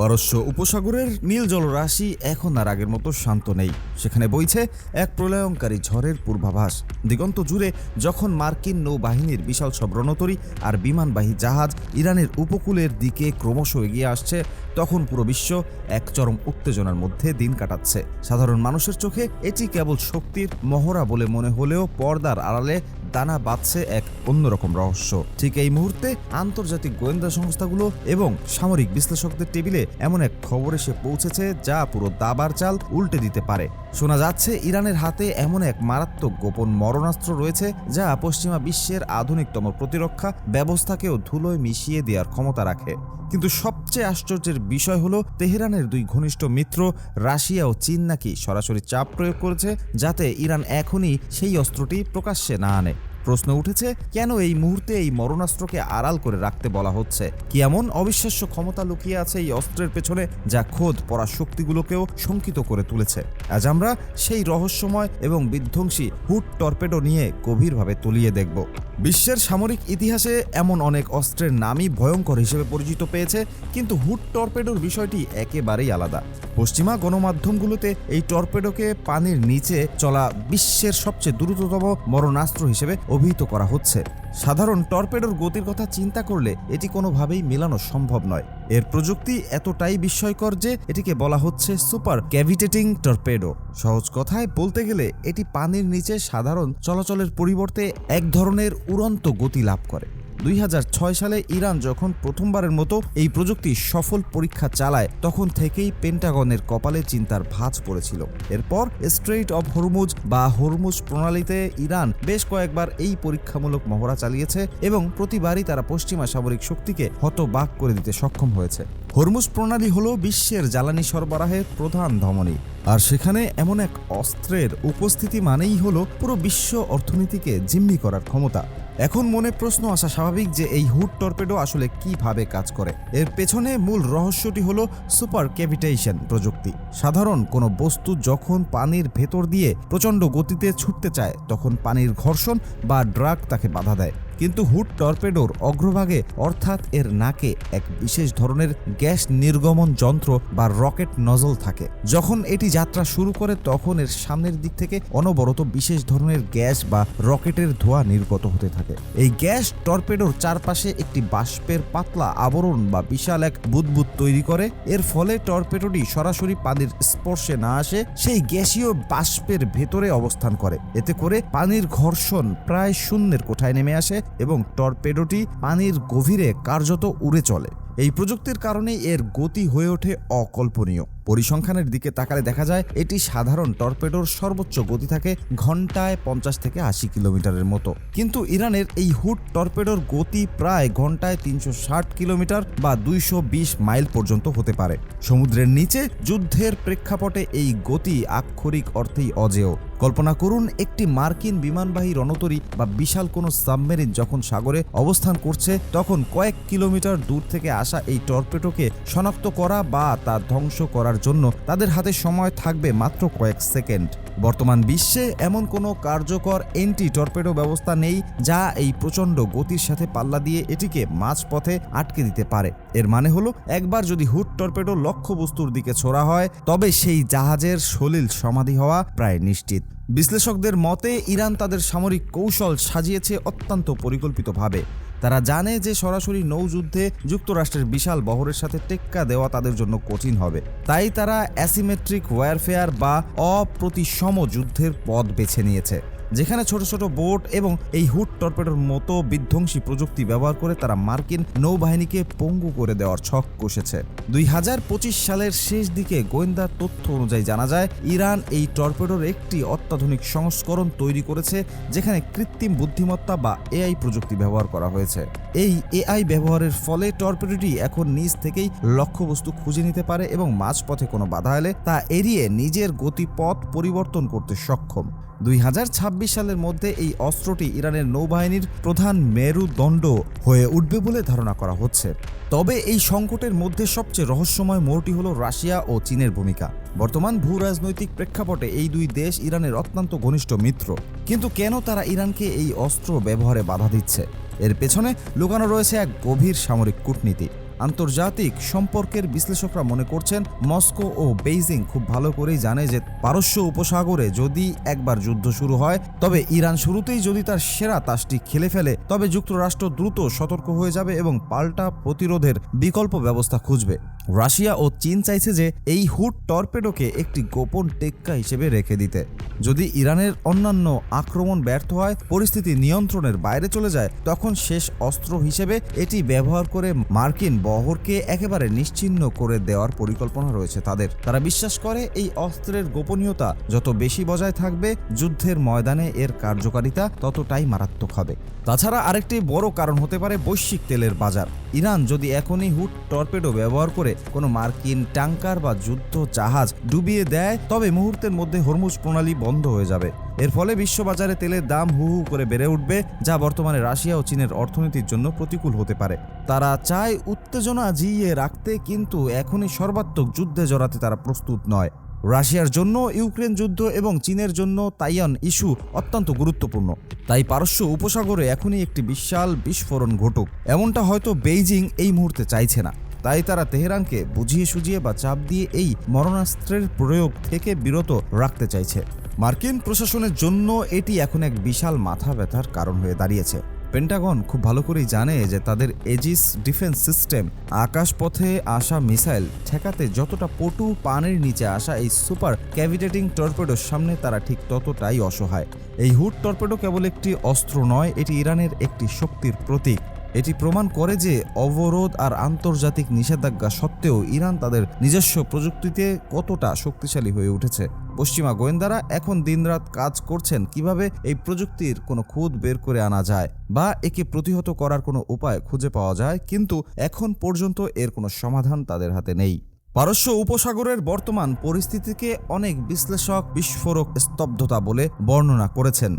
পারস্য উপসাগরের নীল জলরাশি এখন আর আগের মতো শান্ত নেই। সেখানে বইছে এক প্রলয়ঙ্কারী ঝড়ের পূর্বাভাস। দিগন্ত জুড়ে যখন মার্কিন নৌবাহিনীর বিশাল সব রণতরী আর বিমানবাহী জাহাজ ইরানের উপকূলের দিকে ক্রমশ এগিয়ে আসছে, তখন পুরো বিশ্ব এক চরম উত্তেজনার মধ্যে দিন কাটাচ্ছে। সাধারণ মানুষের চোখে এটি কেবল শক্তির মহড়া বলে মনে হলেও পর্দার আড়ালে দানা বাঁধছে এক অন্যরকম রহস্য। ঠিক এই মুহূর্তে আন্তর্জাতিক গোয়েন্দা সংস্থাগুলো এবং সামরিক বিশ্লেষকদের টেবিলে এমন এক খবর এসে পৌঁছেছে যা পুরো দাবার চাল উল্টে দিতে পারে। শোনা যাচ্ছে ইরানের হাতে এমন এক মারাত্মক গোপন মরণাস্ত্র রয়েছে যা পশ্চিমা বিশ্বের আধুনিকতম প্রতিরক্ষা ব্যবস্থাকেও ধুলোয় মিশিয়ে দেওয়ার ক্ষমতা রাখে। কিন্তু সবচেয়ে আশ্চর্যের বিষয় হলো, তেহরানের দুই ঘনিষ্ঠ মিত্র রাশিয়া ও চীন নাকি সরাসরি চাপ প্রয়োগ করেছে যাতে ইরান এখনই সেই অস্ত্রটি প্রকাশ্যে না আনে। প্রশ্ন উঠেছে, কেন এই মুহূর্তে এই মরণাস্ত্রকে আড়াল করে রাখতে বলা হচ্ছে? কি এমন অবিশ্বাস্য ক্ষমতা লুকিয়ে আছে এই অস্ত্রের পেছনে যা খোদ পরাশক্তিগুলোকেও শঙ্কিত করে তুলেছে? আজ আমরা সেই রহস্যময় এবং বিধ্বংসী হুড টর্পেডো নিয়ে গভীরভাবে তলিয়ে দেখব। বিশ্বের সামরিক ইতিহাসে এমন অনেক অস্ত্রের নামই ভয়ঙ্কর হিসেবে পরিচিত পেয়েছে, কিন্তু হুড টর্পেডোর বিষয়টি একেবারেই আলাদা। পশ্চিমা গণমাধ্যমগুলোতে এই টর্পেডোকে পানির নিচে চলা বিশ্বের সবচেয়ে দ্রুততম মরণাস্ত্র হিসেবে অভিহিত করা হচ্ছে। সাধারণ টর্পেডোর গতির কথা চিন্তা করলে এটি কোনোভাবেই মেলানো সম্ভব নয়। এর প্রযুক্তি এতটাই বিস্ময়কর যে এটিকে বলা হচ্ছে সুপার ক্যাভিটেটিং টর্পেডো। সহজ কথায় বলতে গেলে এটি পানির নিচে সাধারণ চলাচলের পরিবর্তে এক ধরনের উড়ন্ত গতি লাভ করে। 2006 সালে ইরান যখন প্রথমবারের মতো এই প্রযুক্তি সফল পরীক্ষা চালায়, তখন থেকেই পেন্টাগনের কপালে চিন্তার ভাঁজ পড়েছিল। এরপর স্ট্রেইট অফ হরমুজ বা হরমুজ প্রণালীতে ইরান বেশ কয়েকবার এই পরীক্ষামূলক মহড়া চালিয়েছে এবং প্রতিবারই তারা পশ্চিমা সামরিক শক্তিকে হতবাক করে দিতে সক্ষম হয়েছে। হরমুজ প্রণালী হলো বিশ্বের জ্বালানি সরবরাহের প্রধান ধমনী, আর সেখানে এমন এক অস্ত্রের উপস্থিতি মানেই হলো পুরো বিশ্ব অর্থনীতিকে জিম্মি করার ক্ষমতা। এখন মনে প্রশ্ন আসা স্বাভাবিক যে এই হুড টর্পেডো আসলে কিভাবে কাজ করে। এর পেছনে মূল রহস্যটি হলো সুপার ক্যাভিটেশন প্রযুক্তি। সাধারণ কোনো বস্তু যখন পানির ভেতর দিয়ে প্রচণ্ড গতিতে ছুটতে চায়, তখন পানির ঘর্ষণ বা ড্রাগ তাকে বাধা দেয়। কিন্তু হুড টর্পেডোর অগ্রভাগে অর্থাৎ এর নাকে এক বিশেষ ধরনের গ্যাস নির্গমন যন্ত্র বা রকেট নজল থাকে। যখন এটি যাত্রা শুরু করে তখন এর সামনের দিক থেকে অনবরত বিশেষ ধরনের গ্যাস বা রকেটের ধোঁয়া নির্গত হতে থাকে। এই গ্যাস টর্পেডোর চারপাশে একটি বাষ্পের পাতলা আবরণ বা বিশাল এক বুদবুদ তৈরি করে। এর ফলে টর্পেডোটি সরাসরি পানির স্পর্শে না আসে, সেই গ্যাসীয় বাষ্পের ভেতরে অবস্থান করে। এতে করে পানির ঘর্ষণ প্রায় শূন্যের কোঠায় নেমে আসে এবং টর্পেডোটি পানির গভীরে কার্যত উড়ে চলে। এই প্রযুক্তির কারণে এর গতি হয়ে ওঠে অকল্পনীয়। পরিসংখ্যানের দিকে তাকালে দেখা যায় এটি সাধারণ টর্পেডোর সর্বোচ্চ গতি থাকে ঘন্টায় 50 থেকে 80 কিলোমিটারের মতো, কিন্তু ইরানের এই হুড টর্পেডোর গতি প্রায় ঘন্টায় 360 কিলোমিটার বা 220 মাইল পর্যন্ত হতে পারে। সমুদ্রের নিচে যুদ্ধের প্রেক্ষাপটে এই গতি আক্ষরিক অর্থেই অজেয়। কল্পনা করুন, একটি মার্কিন বিমানবাহী রণতরী বা বিশাল কোনো সাবমেরিন যখন সাগরে অবস্থান করছে, তখন কয়েক কিলোমিটার দূর থেকে আসা এই টর্পেডোকে শনাক্ত করা বা তা ধ্বংস করার জন্য তাদের হাতে সময় থাকবে মাত্র কয়েক সেকেন্ড। বর্তমান বিশ্বে এমন কোনো কার্যকর এন্টি টর্পেডো ব্যবস্থা নেই যা এই প্রচণ্ড গতির সাথে পাল্লা দিয়ে এটিকে মাঝপথে আটকে দিতে পারে। এর মানে হলো, একবার যদি হুড টর্পেডো লক্ষ্যবস্তুর দিকে ছোড়া হয়, তবে সেই জাহাজের সলিল সমাধি হওয়া প্রায় নিশ্চিত। বিশ্লেষকদের মতে ইরান তাদের সামরিক কৌশল সাজিয়েছে অত্যন্ত পরিকল্পিতভাবে। তারা জানে যে সরাসরি নৌযুদ্ধে যুক্তরাষ্ট্রের বিশাল বহরের সাথে টেক্কা দেওয়া তাদের জন্য কঠিন হবে। তাই তারা অ্যাসিমেট্রিক ওয়ারফেয়ার বা অপ্রতিসম যুদ্ধের পথ বেছে নিয়েছে, যেখানে ছোট ছোট বোট এবং এই হুড টর্পেডোর মতো বিধ্বংসী প্রযুক্তি ব্যবহার করে তারা মার্কিন নৌবাহিনীকে পঙ্গু করে দেওয়ার ছক কষেছে। 2025 সালের শেষ দিকে গোয়েন্দা তথ্য অনুযায়ী জানা যায় ইরান এই টর্পেডোর একটি অত্যাধুনিক সংস্করণ তৈরি করেছে, যেখানে কৃত্রিম বুদ্ধিমত্তা বা এআই প্রযুক্তি ব্যবহার করা হয়েছে। এই এআই ব্যবহারের ফলে টর্পেডোটি এখন নিজ থেকেই লক্ষ্যবস্তু খুঁজে নিতে পারে এবং মাঝপথে কোনো বাধা এলে তা এড়িয়ে নিজের গতিপথ পরিবর্তন করতে সক্ষম। 2026 সালের মধ্যে এই অস্ত্রটি ইরানের নৌবাহিনীর প্রধান মেরুদণ্ড হয়ে উঠবে বলে ধারণা করা হচ্ছে। তবে এই সংকটের মধ্যে সবচেয়ে রহস্যময় মোড়টি হলো রাশিয়া ও চীনের ভূমিকা। বর্তমান ভূরাজনৈতিক প্রেক্ষাপটে এই দুই দেশ ইরানের অত্যন্ত ঘনিষ্ঠ মিত্র, কিন্তু কেন তারা ইরানকে এই অস্ত্র ব্যবহারে বাধা দিচ্ছে? এর পেছনে লুকানো রয়েছে এক গভীর সামরিক কূটনীতি। আন্তর্জাতিক সম্পর্কের বিশ্লেষকরা মনে করছেন মস্কো ও বেইজিং খুব ভালো করেই জানে যে পারস্য উপসাগরে যদি একবার যুদ্ধ শুরু হয়, তবে ইরান শুরুতেই যদি তার সেরা তাসটি খেলে ফেলে, তবে যুক্তরাষ্ট্র দ্রুত সতর্ক হয়ে যাবে এবং পাল্টা প্রতিরোধের বিকল্প ব্যবস্থা খুঁজবে। রাশিয়া ও চীন চাইছে যে এই হুড টর্পেডোকে একটি গোপন টেক্কা হিসেবে রেখে দিতে। যদি ইরানের অন্যান্য আক্রমণ ব্যর্থ হয়, পরিস্থিতি নিয়ন্ত্রণের বাইরে চলে যায়, তখন শেষ অস্ত্র হিসেবে এটি ব্যবহার করে মার্কিন বহরকে একেবারে নিশ্চিহ্ন করে দেওয়ার পরিকল্পনা রয়েছে তাদের। তারা বিশ্বাস করে এই অস্ত্রের গোপনীয়তা যত বেশি বজায় থাকবে, যুদ্ধের ময়দানে এর কার্যকারিতা ততটাই মারাত্মক হবে। তাছাড়া আরেকটি বড় কারণ হতে পারে বৈশ্বিক তেলের বাজার। ইরান যদি এখনই হুড টর্পেডো ব্যবহার করে কোনো মার্কিন ট্যাঙ্কার বা যুদ্ধ জাহাজ ডুবিয়ে দেয়, তবে মুহূর্তের মধ্যে হরমুজ প্রণালী বন্ধ হয়ে যাবে। এর ফলে বিশ্ববাজারে তেলের দাম হু হু করে বেড়ে উঠবে, যা বর্তমানে রাশিয়া ও চীনের অর্থনীতির জন্য প্রতিকূল হতে পারে। তারা চায় উত্তেজনা জিইয়ে রাখতে, কিন্তু এখনই সর্বাত্মক যুদ্ধে জড়াতে তারা প্রস্তুত নয়। রাশিয়ার জন্য ইউক্রেন যুদ্ধ এবং চীনের জন্য তাইওয়ান ইস্যু অত্যন্ত গুরুত্বপূর্ণ। তাই পারস্য উপসাগরে এখনই একটি বিশাল বিস্ফোরণ ঘটুক, এমনটা হয়তো বেইজিং এই মুহূর্তে চাইছে না। তাই তারা তেহরানকে বুঝিয়ে সুঝিয়ে বা চাপ দিয়ে এই মরণাস্ত্রের প্রয়োগ থেকে বিরত রাখতে চাইছে। মার্কিন প্রশাসনের জন্য এটি এখন এক বিশাল মাথা ব্যথার কারণ হয়ে দাঁড়িয়েছে। পেন্টাগন খুব ভালো করেই জানে যে তাদের এজিস ডিফেন্স সিস্টেম আকাশপথে আসা মিসাইল ঠেকাতে যতটা পটু, পানির নিচে আসা এই সুপার ক্যাভিটেটিং টর্পেডোর সামনে তারা ঠিক ততটাই অসহায়। এই হুড টর্পেডো কেবল একটি অস্ত্র নয়, এটি ইরানের একটি শক্তির প্রতীক। এটি প্রমাণ করে যে অবরোধ আর আন্তর্জাতিক নিষেধাজ্ঞা সত্ত্বেও ইরান তাদের নিজস্ব প্রযুক্তিতে কতটা শক্তিশালী হয়ে উঠেছে। পশ্চিমা গোয়েন্দারা এখন দিনরাত কাজ করছেন কিভাবে এই প্রযুক্তির কোনো খুঁত বের করে আনা যায় বা একে প্রতিহত করার কোনো উপায় খুঁজে পাওয়া যায়, কিন্তু এখন পর্যন্ত এর কোনো সমাধান তাদের হাতে নেই। পারস্য উপসাগরের বর্তমান পরিস্থিতিকে অনেক বিশ্লেষক বিস্ফোরক স্তব্ধতা বলে বর্ণনা করেছেন।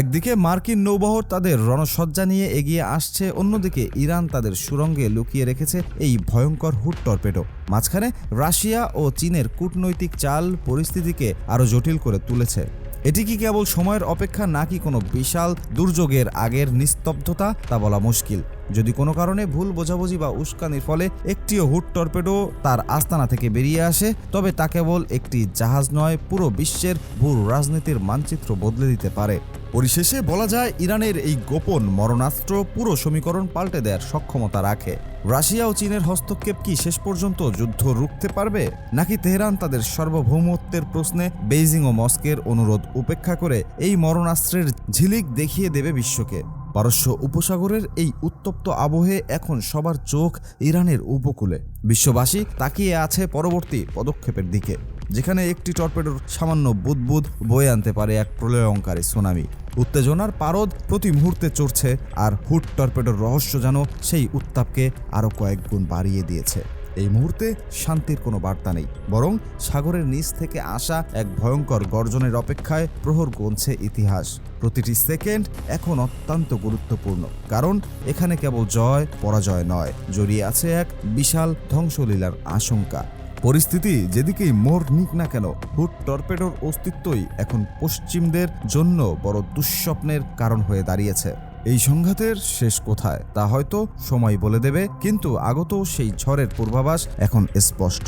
একদিকে মার্কিন নৌবহর তাদের রণসজ্জা নিয়ে এগিয়ে আসছে, অন্যদিকে ইরান তাদের সুড়ঙ্গে লুকিয়ে রেখেছে এই ভয়ঙ্কর হুড টর্পেডো। মাঝখানে রাশিয়া ও চীনের কূটনৈতিক চাল পরিস্থিতিকে আরও জটিল করে তুলেছে। এটি কি কেবল সময়ের অপেক্ষা, নাকি কোনো বিশাল দুর্যোগের আগের নিস্তব্ধতা, তা বলা মুশকিল। যদি কোনো কারণে ভুল বোঝাবুঝি বা উস্কানির ফলে একটিও হুড টর্পেডো তার আস্তানা থেকে বেরিয়ে আসে, তবে তা কেবল একটি জাহাজ নয়, পুরো বিশ্বের ভূ রাজনীতির মানচিত্র বদলে দিতে পারে। পরিশেষে বলা যায়, ইরানের এই গোপন মরণাস্ত্র পুরো সমীকরণ পাল্টে দেওয়ার সক্ষমতা রাখে। রাশিয়া ও চীনের হস্তক্ষেপ কি শেষ পর্যন্ত যুদ্ধ রুখতে পারবে, নাকি তেহরান তাদের সার্বভৌমত্বের প্রশ্নে বেইজিং ও মস্কোর অনুরোধ উপেক্ষা করে এই মরণাস্ত্রের ঝিলিক দেখিয়ে দেবে বিশ্বকে? পারস্য উপসাগরের এই উত্তপ্ত আবহে এখন সবার চোখ ইরানের উপকূলে। বিশ্ববাসী তাকিয়ে আছে পরবর্তী পদক্ষেপের দিকে, যেখানে একটি টর্পেডোর সামান্য বুদবুদ বয়ে আনতে পারে এক প্রলয়ঙ্কারী সুনামি। উত্তেজনার পারদ প্রতি মুহূর্তে চড়ছে, আর হুড টর্পেডোর রহস্য যেন সেই উত্তাপকে আরও কয়েক গুণ বাড়িয়ে দিয়েছে। এই মুহূর্তে শান্তির কোনো বার্তা নেই, বরং সাগরের নিচ থেকে আসা এক ভয়ঙ্কর গর্জনের অপেক্ষায় প্রহর গুনছে ইতিহাস। প্রতিটি সেকেন্ড এখন অত্যন্ত গুরুত্বপূর্ণ, কারণ এখানে কেবল জয় পরাজয় নয়, জড়িয়ে আছে এক বিশাল ধ্বংসলীলার আশঙ্কা। পরিস্থিতি যেদিকেই মোড় নিক না কেন, হুড টর্পেডোর অস্তিত্বই এখন পশ্চিমদের জন্য বড় দুঃস্বপ্নের কারণ হয়ে দাঁড়িয়েছে। এই সংঘাতের শেষ কোথায় তা হয়তো সময় বলে দেবে, কিন্তু আগত সেই ঝড়ের পূর্বাভাস এখন স্পষ্ট।